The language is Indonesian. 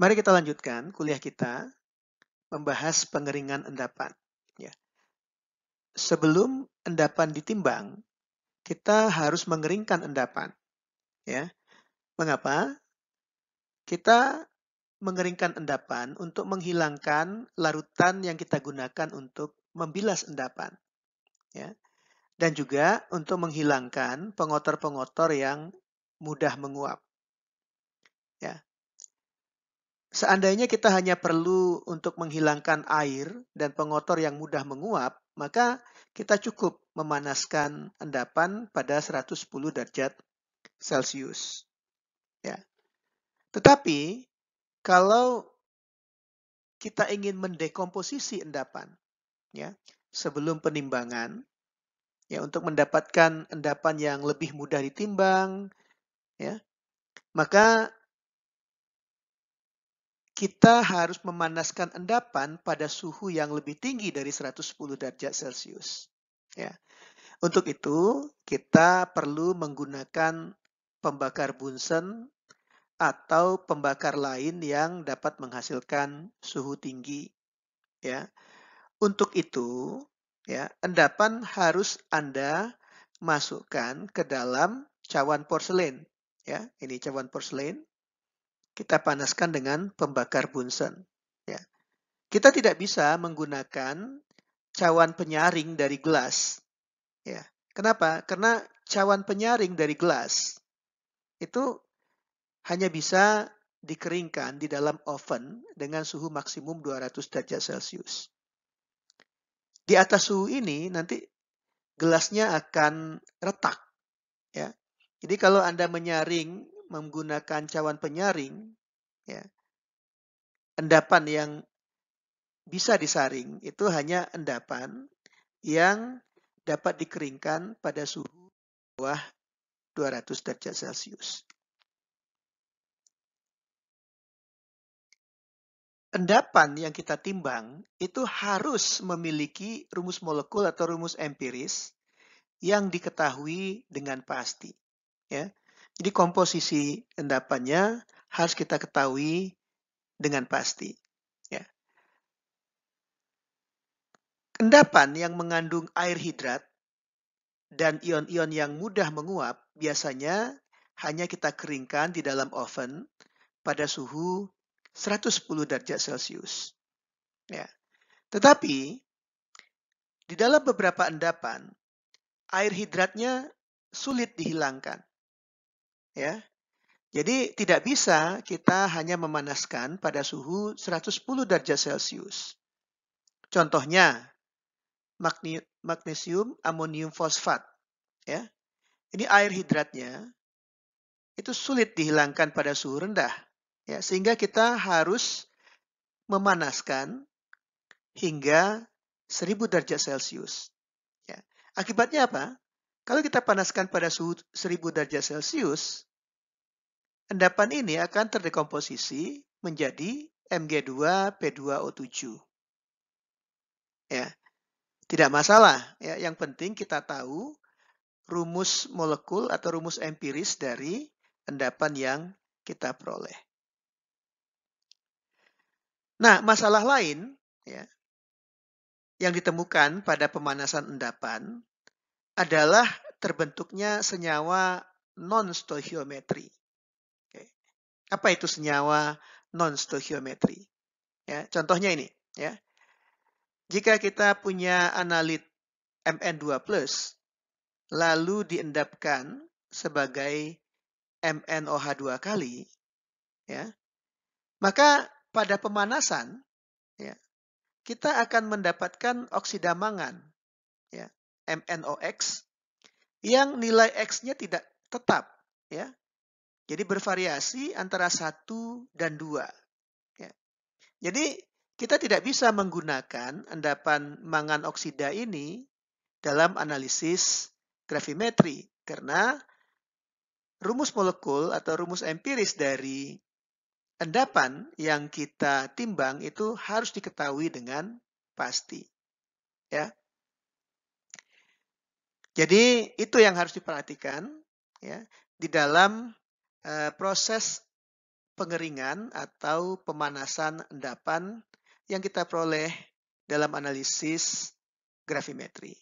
Mari kita lanjutkan kuliah kita membahas pengeringan endapan. Ya. Sebelum endapan ditimbang, kita harus mengeringkan endapan. Ya. Mengapa? Kita mengeringkan endapan untuk menghilangkan larutan yang kita gunakan untuk membilas endapan. Ya. Dan juga untuk menghilangkan pengotor-pengotor yang mudah menguap. Ya. Seandainya kita hanya perlu untuk menghilangkan air dan pengotor yang mudah menguap, maka kita cukup memanaskan endapan pada 110 derajat Celcius. Ya. Tetapi kalau kita ingin mendekomposisi endapan, ya, sebelum penimbangan, ya, untuk mendapatkan endapan yang lebih mudah ditimbang, ya, maka kita harus memanaskan endapan pada suhu yang lebih tinggi dari 110 derajat Celcius. Ya. Untuk itu, kita perlu menggunakan pembakar Bunsen atau pembakar lain yang dapat menghasilkan suhu tinggi. Ya. Untuk itu, ya, endapan harus Anda masukkan ke dalam cawan porselen. Ya, ini cawan porselen. Kita panaskan dengan pembakar Bunsen. Ya. Kita tidak bisa menggunakan cawan penyaring dari gelas. Ya. Kenapa? Karena cawan penyaring dari gelas itu hanya bisa dikeringkan di dalam oven dengan suhu maksimum 200 derajat Celcius. Di atas suhu ini nanti gelasnya akan retak. Ya. Jadi kalau Anda menyaring menggunakan cawan penyaring, ya, endapan yang bisa disaring itu hanya endapan yang dapat dikeringkan pada suhu bawah 200 derajat Celcius. Endapan yang kita timbang itu harus memiliki rumus molekul atau rumus empiris yang diketahui dengan pasti. Ya. Jadi komposisi endapannya harus kita ketahui dengan pasti. Ya. Endapan yang mengandung air hidrat dan ion-ion yang mudah menguap biasanya hanya kita keringkan di dalam oven pada suhu 110 derajat Celcius. Ya. Tetapi di dalam beberapa endapan, air hidratnya sulit dihilangkan. Ya. Jadi tidak bisa kita hanya memanaskan pada suhu 110 derajat Celcius. Contohnya, magnesium amonium fosfat. Ya. Ini air hidratnya itu sulit dihilangkan pada suhu rendah. Ya, sehingga kita harus memanaskan hingga 1000 derajat Celcius. Ya. Akibatnya apa? Kalau kita panaskan pada suhu 1000 derajat Celcius, endapan ini akan terdekomposisi menjadi Mg2P2O7. Ya, tidak masalah. Ya, yang penting kita tahu rumus molekul atau rumus empiris dari endapan yang kita peroleh. Nah, masalah lain, ya, yang ditemukan pada pemanasan endapan adalah terbentuknya senyawa non-stoichiometri. Oke. Apa itu senyawa non-stoichiometri? Ya, contohnya ini. Ya. Jika kita punya analit Mn2+, lalu diendapkan sebagai MnOH2 kali, ya, maka pada pemanasan, ya, kita akan mendapatkan oksida mangan, ya, MnOX, yang nilai X-nya tidak tetap. Ya. Jadi bervariasi antara 1 dan 2. Ya. Jadi kita tidak bisa menggunakan endapan mangan oksida ini dalam analisis gravimetri karena rumus molekul atau rumus empiris dari endapan yang kita timbang itu harus diketahui dengan pasti. Ya. Jadi itu yang harus diperhatikan, ya, di dalam proses pengeringan atau pemanasan endapan yang kita peroleh dalam analisis gravimetri.